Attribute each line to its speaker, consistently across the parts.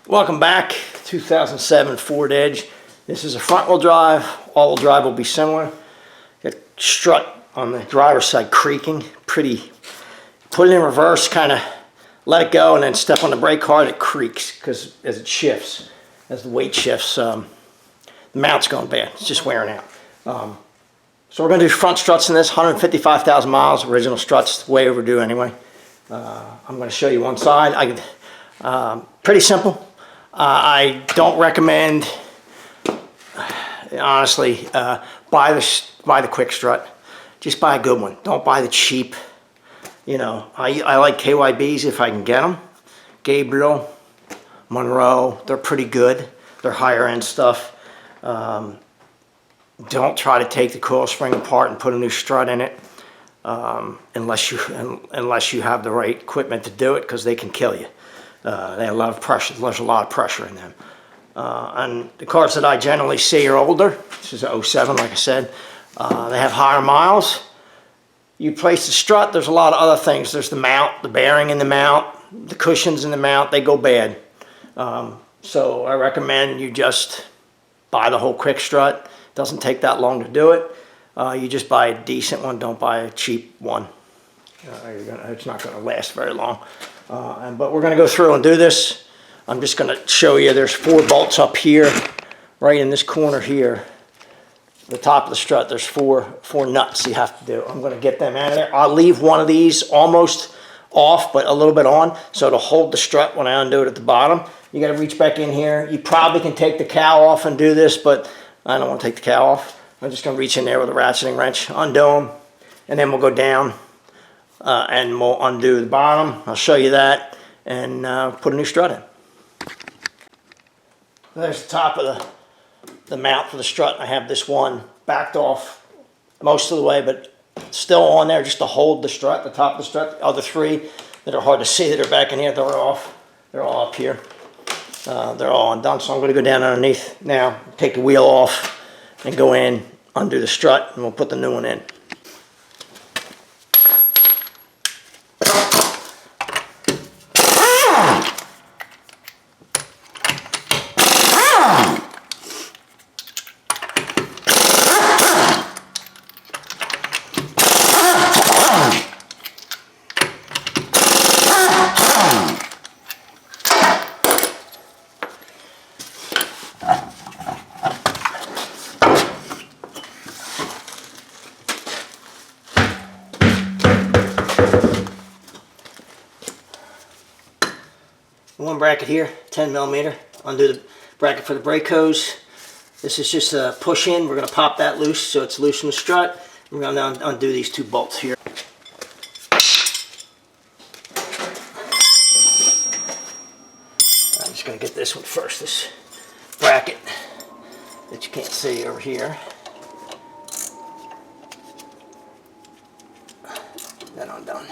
Speaker 1: Welcome back, 2007 Ford Edge. This is a front wheel drive. All wheel drive will be similar. Got strut on the driver's side creaking. Pretty, put it in reverse, kind of let it go and then step on the brake hard, it creaks because as it shifts, as the weight shifts, the mount's going bad. It's just wearing out. So we're going to do front struts in this, 155,000 miles, original struts, way overdue anyway. I'm going to show you one side. Pretty simple. I don't recommend, honestly, buy the quick strut. Just buy a good one. Don't buy the cheap. You know, I like KYBs if I can get them. Gabriel, Monroe, they're pretty good. They're higher end stuff. Don't try to take the coil spring apart and put a new strut in it unless you have the right equipment to do it, because they can kill you. They have a lot of pressure. There's a lot of pressure in them. And the cars that I generally see are older. This is a 07, like I said. They have higher miles. You place the strut, there's a lot of other things. There's the mount, the bearing in the mount, the cushions in the mount, they go bad. So I recommend you just buy the whole quick strut. It doesn't take that long to do it. You just buy a decent one, don't buy a cheap one. It's not going to last very long. But we're going to go through and do this. I'm just going to show you, there's 4 bolts up here, right in this corner here. The top of the strut, there's four nuts you have to do. I'm going to get them out of there. I'll leave one of these almost off, but a little bit on, so to hold the strut when I undo it at the bottom. You got to reach back in here. You probably can take the cowl off and do this, but I don't want to take the cowl off. I'm just going to reach in there with a ratcheting wrench, undo them, and then we'll go down and we'll undo the bottom. I'll show you that and put a new strut in. There's the top of the mount for the strut. I have this one backed off most of the way, but still on there just to hold the strut, the top of the strut. The other 3 that are hard to see that are back in here, they're off. They're all up here. They're all undone, so I'm going to go down underneath now, take the wheel off, and go in, undo the strut, and we'll put the new one in. One bracket here, 10 millimeter. Undo the bracket for the brake hose. This is just a push in. We're going to pop that loose so it's loose from the strut. We're going to undo these 2 bolts here. I'm just going to get this one first, this bracket that you can't see over here. Then I'm done.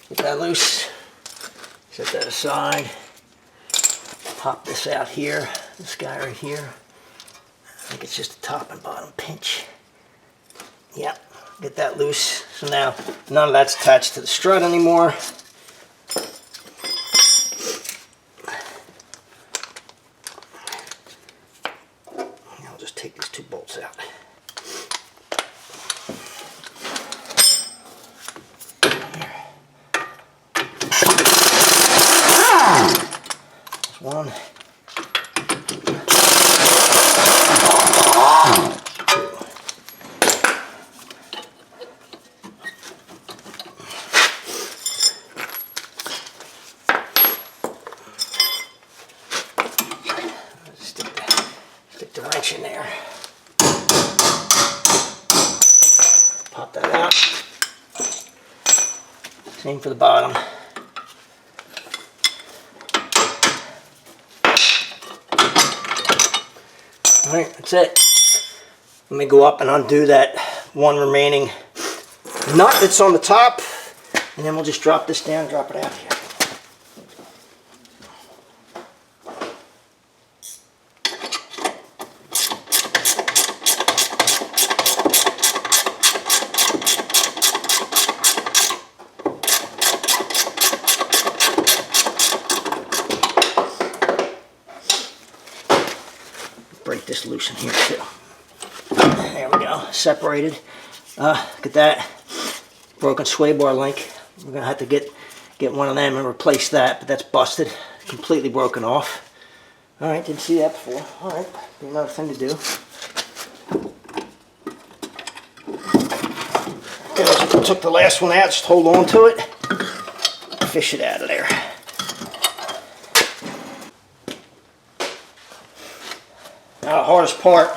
Speaker 1: Get that loose, set that aside, pop this out here, this guy right here. I think it's just a top and bottom pinch. Yep, get that loose. So now none of that's attached to the strut anymore. I'll just take these 2 bolts out. One. Stick the wrench in there. Pop that out. Same for the bottom. Alright, that's it. Let me go up and undo that one remaining nut that's on the top, and then we'll just drop this down, drop it out here. break this loose in here too. There we go, separated. Look at that, broken sway bar link. We're gonna have to get one of them and replace that, but that's busted, completely broken off. All right, didn't see that before. All right, be another thing to do. Okay, took the last one out, just hold on to it, fish it out of there. Now the hardest part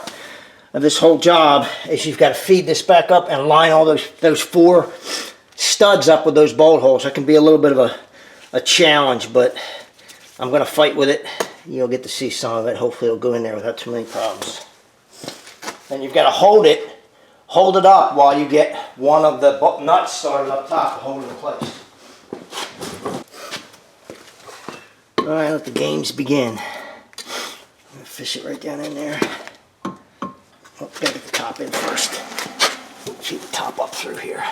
Speaker 1: of this whole job is you've got to feed this back up and line all those 4 studs up with those bolt holes. That can be a little bit of a challenge, but I'm going to fight with it. You'll get to see some of it. Hopefully it'll go in there without too many problems. Then you've got to hold it up while you get one of the nuts started up top to hold it in place. All right, let the games begin. I'm going to fish it right down in there. Oh, gotta get the top in first. Feed the top up through here.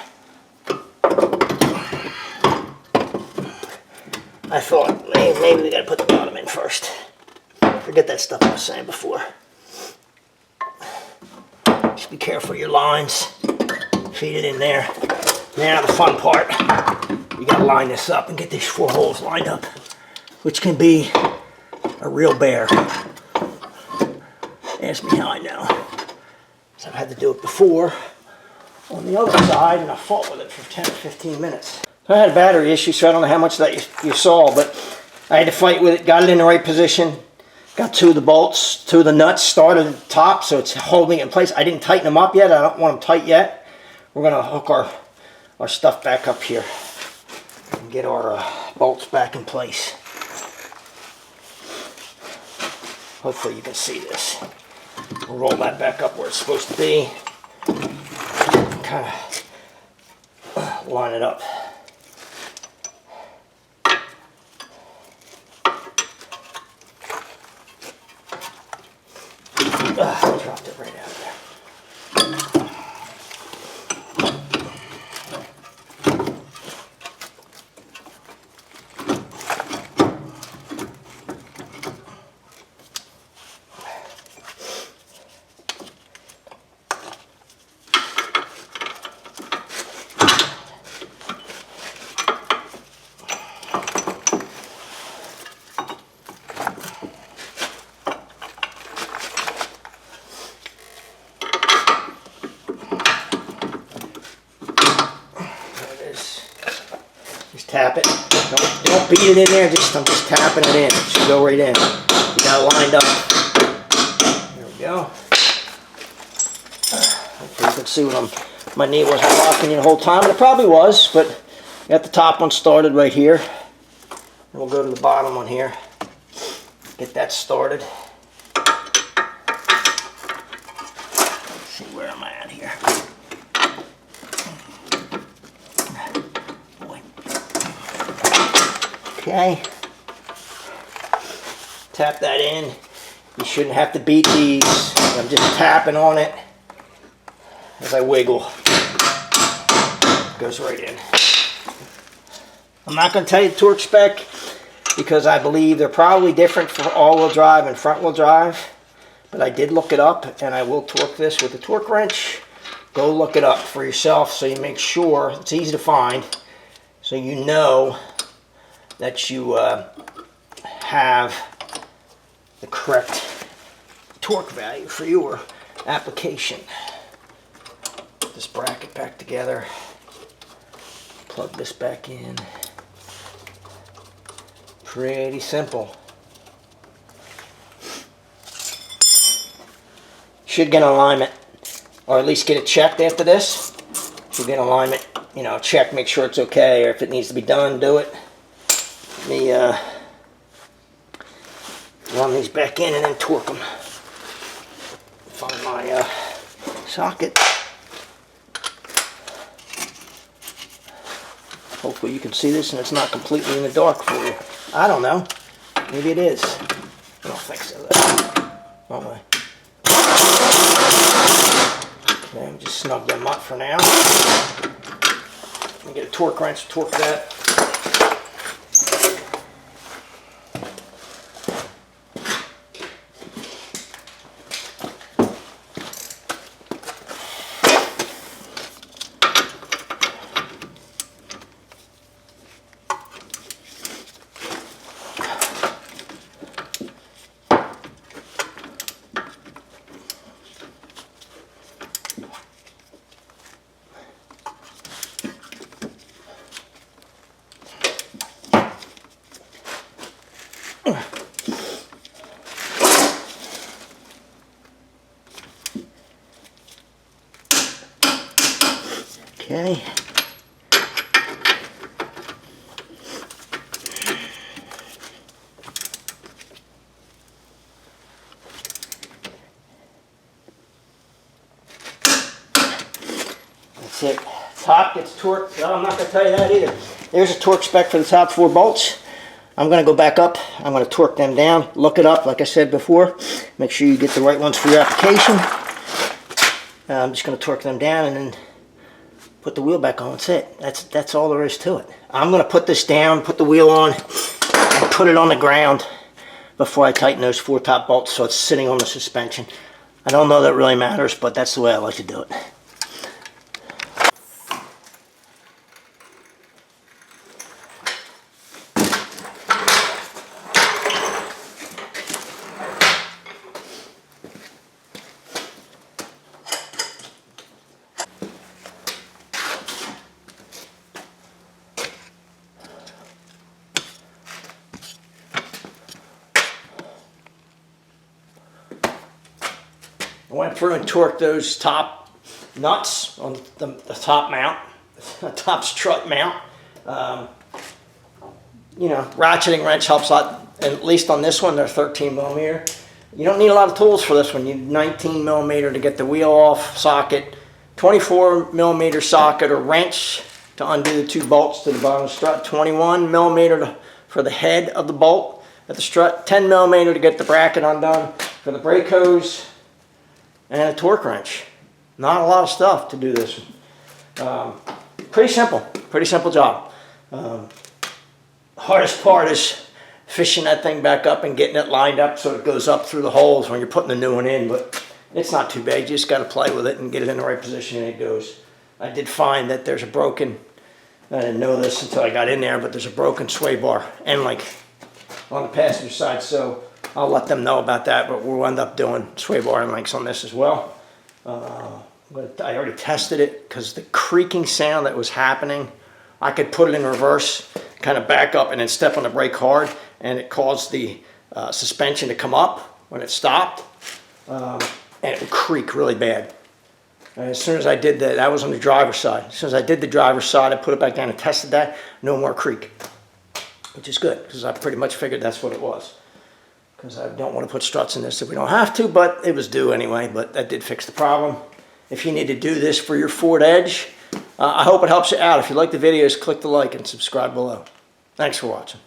Speaker 1: I thought maybe we gotta put the bottom in first. Forget that stuff I was saying before. Just be careful of your lines. Feed it in there. Now the fun part. You gotta line this up and get these 4 holes lined up, which can be a real bear. Ask me how I know. So I've had to do it before on the other side, and I fought with it for 10 or 15 minutes. I had a battery issue, so I don't know how much that you saw, but I had to fight with it, got it in the right position, got 2 of the bolts, 2 of the nuts started at the top, so it's holding it in place. I didn't tighten them up yet. I don't want them tight yet. We're going to hook our stuff back up here and get our bolts back in place. Hopefully you can see this. We'll roll that back up where it's supposed to be. Kind of line it up. Dropped it right out there. Tap it. Don't beat it in there. I'm just tapping it in. It should go right in. You got it lined up. There we go. Hopefully you can see what my knee wasn't blocking you the whole time. And it probably was, but got the top one started right here. And we'll go to the bottom one here. Get that started. Let's see, where am I at here? Okay, tap that in. You shouldn't have to beat these. I'm just tapping on it as I wiggle. It goes right in. I'm not going to tell you the torque spec because I believe they're probably different for all-wheel drive and front-wheel drive, but I did look it up, and I will torque this with a torque wrench. Go look it up for yourself so you make sure it's easy to find, so you know that you have the correct torque value for your application. Put this bracket back together, plug this back in. Pretty simple. Should get an alignment, or at least get it checked after this. Should get an alignment, you know, check, make sure it's okay, or if it needs to be done, do it. Let me run these back in and then torque them. Find my socket. Hopefully you can see this and it's not completely in the dark for you. I don't know. Maybe it is. I don't think so. Wrong way. Okay, I'm just snug them up for now. Let me get a torque wrench to torque that. Okay. That's it. Top gets torqued. Well, I'm not going to tell you that either. There's a torque spec for the top 4 bolts. I'm going to go back up. I'm going to torque them down. Look it up, like I said before. Make sure you get the right ones for your application. I'm just going to torque them down and then put the wheel back on. That's it. That's all there is to it. I'm going to put this down, put the wheel on, and put it on the ground before I tighten those 4 top bolts so it's sitting on the suspension. I don't know that really matters, but that's the way I like to do it. I went through and torqued those top nuts on the top mount, the top strut mount. You know, ratcheting wrench helps a lot, at least on this one, they're 13 millimeter. You don't need a lot of tools for this one. You need 19 millimeter to get the wheel off socket, 24 millimeter socket or wrench to undo the 2 bolts to the bottom of the strut, 21 millimeter for the head of the bolt at the strut, 10 millimeter to get the bracket undone for the brake hose, and a torque wrench. Not a lot of stuff to do this. Pretty simple job. Hardest part is fishing that thing back up and getting it lined up so it goes up through the holes when you're putting the new one in, but it's not too bad. You just got to play with it and get it in the right position and it goes. I did find that there's a broken, I didn't know this until I got in there, but there's a broken sway bar end link on the passenger side, so I'll let them know about that, but we'll end up doing sway bar end links on this as well. I already tested it because the creaking sound that was happening, I could put it in reverse, kind of back up and then step on the brake hard, and it caused the suspension to come up when it stopped, and it would creak really bad. And as soon as I did that, that was on the driver's side. As soon as I did the driver's side, I put it back down and tested that, no more creak, which is good because I pretty much figured that's what it was. Because I don't want to put struts in this if we don't have to, but it was due anyway, but that did fix the problem. If you need to do this for your Ford Edge, I hope it helps you out. If you like the videos, click the like and subscribe below. Thanks for watching.